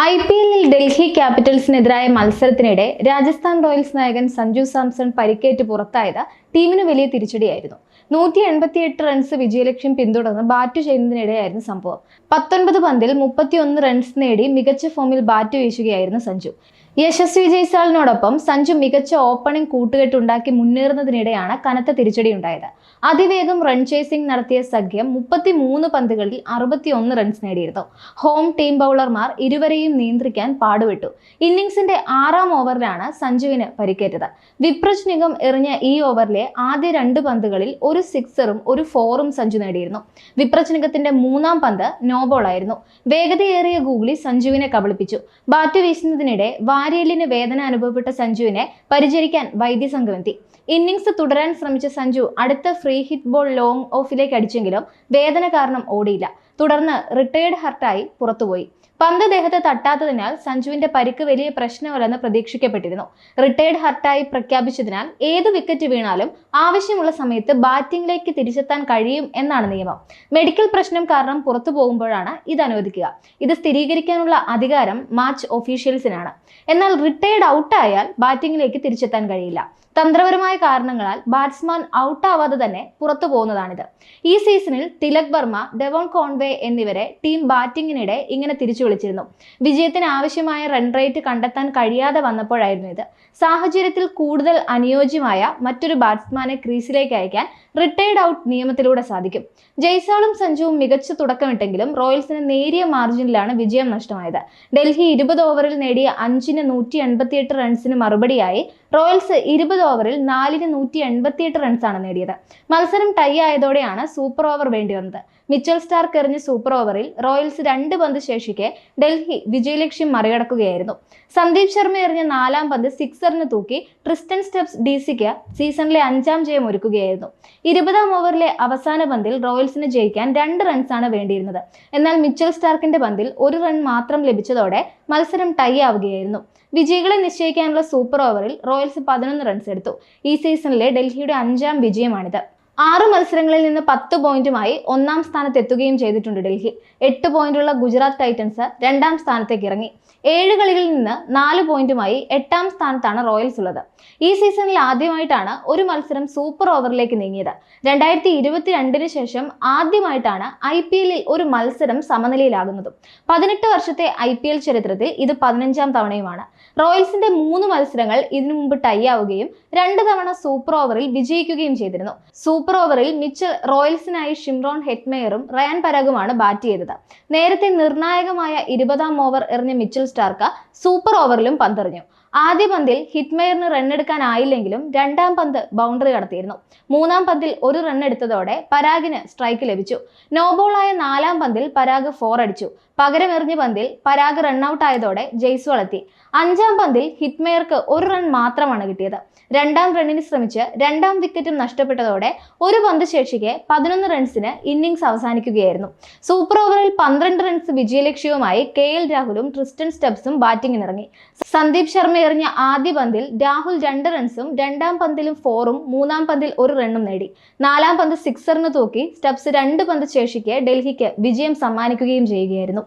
IPL-ൽ ഡൽഹി ക്യാപിറ്റൽസിനെതിരായ മത്സരത്തിനിടെ രാജസ്ഥാൻ റോയൽസ് നായകൻ സഞ്ജു സാംസൺ പരിക്കേറ്റ് പുറത്തായത് ടീമിന് വലിയ തിരിച്ചടിയായിരുന്നു. 188 റൺസ് വിജയലക്ഷ്യം പിന്തുടർന്ന് ബാറ്റ് ചെയ്യുന്നതിനിടെയായിരുന്നു സംഭവം. 19 പന്തിൽ 31 റൺസ് നേടി മികച്ച ഫോമിൽ ബാറ്റ് വീശുകയായിരുന്നു സഞ്ജു. യശസ്വി ജയ്സ്വാളിനോടൊപ്പം സഞ്ജു മികച്ച ഓപ്പണിംഗ് കൂട്ടുകെട്ടുണ്ടാക്കി മുന്നേറുന്നതിനിടെയാണ് കനത്ത തിരിച്ചടിയുണ്ടായത്. അതിവേഗം റൺ ചേസിംഗ് നടത്തിയ സഖ്യം 33 പന്തുകളിൽ 61 റൺസ് നേടിയിരുന്നു. ഹോം ടീം ബൗളർമാർ ഇരുവരെയും നിയന്ത്രിക്കാൻ പാടുപെട്ടു. ഇന്നിംഗ്സിന്റെ 6ാം ഓവറിലാണ് സഞ്ജുവിന് പരിക്കേറ്റത്. വിപ്രജ് നിഗം എറിഞ്ഞ ഈ ഓവറിലെ ആദ്യ 2 പന്തുകളിൽ ഒരു സിക്സറും ഒരു ഫോറും സഞ്ജു നേടിയിരുന്നു. വിപ്രജ് നിഗത്തിന്റെ 3ാം പന്ത് നോബോളായിരുന്നു. വേഗതയേറിയ ഗൂഗ്ലി സഞ്ജുവിനെ കബളിപ്പിച്ചു. ബാറ്റ് വീശുന്നതിനിടെ വാരിയലിന് വേദന അനുഭവപ്പെട്ട സഞ്ജുവിനെ പരിചരിക്കാൻ വൈദ്യസംഘമെത്തി. ഇന്നിംഗ്സ് തുടരാൻ ശ്രമിച്ച സഞ്ജു അടുത്ത ഫ്രീ ഹിറ്റ് ബോൾ ലോങ് ഓഫിലേക്ക് അടിച്ചെങ്കിലും വേദന കാരണം ഓടിയില്ല. തുടർന്ന് റിട്ടയേർഡ് ഹർട്ടായി പുറത്തുപോയി. പന്ത് ദേഹത്തെ തട്ടാത്തതിനാൽ സഞ്ജുവിന്റെ പരിക്ക് വലിയ പ്രശ്നമല്ലെന്ന് പ്രതീക്ഷിക്കപ്പെട്ടിരുന്നു. റിട്ടയേർഡ് ഹർട്ടായി പ്രഖ്യാപിച്ചതിനാൽ ഏത് വിക്കറ്റ് വീണാലും ആവശ്യമുള്ള സമയത്ത് ബാറ്റിംഗിലേക്ക് തിരിച്ചെത്താൻ കഴിയും എന്നാണ് നിയമം. മെഡിക്കൽ പ്രശ്നം കാരണം പുറത്തു പോകുമ്പോഴാണ് ഇത് അനുവദിക്കുക. ഇത് സ്ഥിരീകരിക്കാനുള്ള അധികാരം മാച്ച് ഒഫീഷ്യൽസിനാണ്. എന്നാൽ റിട്ടയേർഡ് ഔട്ടായാൽ ബാറ്റിംഗിലേക്ക് തിരിച്ചെത്താൻ കഴിയില്ല. തന്ത്രപരമായ കാരണങ്ങളാൽ ബാറ്റ്സ്മാൻ ഔട്ടാവാതെ തന്നെ പുറത്തു പോകുന്നതാണിത്. ഈ സീസണിൽ തിലക് വർമ്മ, ഡെവോൺ കോൺവേ എന്നിവരെ ടീം ബാറ്റിംഗിനിടെ ഇങ്ങനെ തിരിച്ചു വിളിച്ചിരുന്നു. വിജയത്തിന് ആവശ്യമായ റൺ റേറ്റ് കണ്ടെത്താൻ കഴിയാതെ വന്നപ്പോഴായിരുന്നു ഇത്. സാഹചര്യത്തിൽ കൂടുതൽ അനുയോജ്യമായ മറ്റൊരു ബാറ്റ്സ്മാനെ ക്രീസിലേക്ക് അയക്കാൻ റിട്ടയേർഡ് ഔട്ട് നിയമത്തിലൂടെ സാധിക്കും. ജയ്സ്വാളും സഞ്ജുവും മികച്ച തുടക്കമിട്ടെങ്കിലും റോയൽസിന് നേരിയ മാർജിനിലാണ് വിജയം നഷ്ടമായത്. ഡൽഹി 20 ഓവറിൽ നേടിയ 5ന് 188 റൺസിന് മറുപടിയായി റോയൽസ് 20 ഓവറിൽ 4ന് 188 റൺസാണ് നേടിയത്. മത്സരം ടൈ ആയതോടെയാണ് സൂപ്പർ ഓവർ വേണ്ടി വന്നത്. മിച്ചൽ സ്റ്റാർക്ക് എറിഞ്ഞ സൂപ്പർ ഓവറിൽ റോയൽസ് 2 പന്ത് ശേഷിക്കെ ഡൽഹി വിജയലക്ഷ്യം മറികടക്കുകയായിരുന്നു. സന്ദീപ് ശർമ്മ എറിഞ്ഞ 4ാം പന്ത് സിക്സറിന് തൂക്കി ട്രിസ്റ്റൻ സ്റ്റെപ്സ് DCക്ക് സീസണിലെ 5ാം ജയം ഒരുക്കുകയായിരുന്നു. 20ാം ഓവറിലെ അവസാന പന്തിൽ റോയൽസിന് ജയിക്കാൻ 2 റൺസാണ് വേണ്ടിയിരുന്നത്. എന്നാൽ മിച്ചൽ സ്റ്റാർക്കിന്റെ പന്തിൽ 1 റൺ മാത്രം ലഭിച്ചതോടെ മത്സരം ടൈ ആവുകയായിരുന്നു. വിജയികളെ നിശ്ചയിക്കാനുള്ള സൂപ്പർ ഓവറിൽ റോയൽസ് 11 റൺസ് എടുത്തു. ഈ സീസണിലെ ഡൽഹിയുടെ 5ാം വിജയമാണിത്. 6 മത്സരങ്ങളിൽ നിന്ന് 10 പോയിന്റുമായി 1ാം സ്ഥാനത്ത് എത്തുകയും ചെയ്തിട്ടുണ്ട് ഡൽഹി. 8 പോയിന്റുള്ള ഗുജറാത്ത് ടൈറ്റൻസ് 2ാം സ്ഥാനത്തേക്ക് ഇറങ്ങി. 7 കളികളിൽ നിന്ന് 4 പോയിന്റുമായി 8ാം സ്ഥാനത്താണ് റോയൽസ് ഉള്ളത്. ഈ സീസണിൽ ആദ്യമായിട്ടാണ് ഒരു മത്സരം സൂപ്പർ ഓവറിലേക്ക് നീങ്ങിയത്. 2022 ശേഷം ആദ്യമായിട്ടാണ് IPL-ൽ ഒരു മത്സരം സമനിലയിലാകുന്നതും. 18 വർഷത്തെ IPL ചരിത്രത്തിൽ ഇത് 15ാം തവണയുമാണ്. റോയൽസിന്റെ 3 മത്സരങ്ങൾ ഇതിനു മുമ്പ് ടൈ ആവുകയും 2 തവണ സൂപ്പർ ഓവറിൽ വിജയിക്കുകയും ചെയ്തിരുന്നു. സൂപ്പർ ഓവറിൽ മിച്ചൽ റോയൽസിനായി ഷിംറോൺ ഹെറ്റ്മെയറും റയാൻ പരാഗുമാണ് ബാറ്റ് ചെയ്തത്. നേരത്തെ നിർണായകമായ 20ാം ഓവർ എറിഞ്ഞ മിച്ചൽ സ്റ്റാർക്ക് സൂപ്പർ ഓവറിലും പന്തെറിഞ്ഞു. ആദ്യ പന്തിൽ ഹിറ്റ്മെയറിന് റണ്ണെടുക്കാനായില്ലെങ്കിലും 2ാം പന്ത് ബൗണ്ടറി കടത്തിയിരുന്നു. 3ാം പന്തിൽ 1 റൺ എടുത്തതോടെ പരാഗിന് സ്ട്രൈക്ക് ലഭിച്ചു. നോബോളായ 4ാം പന്തിൽ പരാഗ് 4 അടിച്ചു. പകരം എറിഞ്ഞ പന്തിൽ പരാഗ് റണ്ണൌട്ട് ആയതോടെ ജയ്സ്വാൾ എത്തി. 5ാം പന്തിൽ ഹിറ്റ്മെയർക്ക് 1 റൺ മാത്രമാണ് കിട്ടിയത്. 2ാം റണ്ണിന് ശ്രമിച്ച് 2ാം വിക്കറ്റും നഷ്ടപ്പെട്ടതോടെ 1 പന്ത് ശേഷിക്കെ 11 റൺസിന് ഇന്നിംഗ്സ് അവസാനിക്കുകയായിരുന്നു. സൂപ്പർ ഓവറിൽ 12 റൺസ് വിജയലക്ഷ്യവുമായി KL രാഹുലും ട്രിസ്റ്റൻ സ്റ്റെപ്സും ബാറ്റിംഗിനിറങ്ങി. സന്ദീപ് ശർമ്മ എറിഞ്ഞ ആദ്യ പന്തിൽ രാഹുൽ 2 റൺസും 2ാം പന്തിലും 4ഉം 3ാം പന്തിൽ 1 റണ്ണും നേടി. 4ാം പന്ത് സിക്സറിന് തൂക്കി സ്റ്റെപ്സ് 2 പന്ത് ശേഷിക്കെ ഡൽഹിക്ക് വിജയം സമ്മാനിക്കുകയും ചെയ്യുകയായിരുന്നു.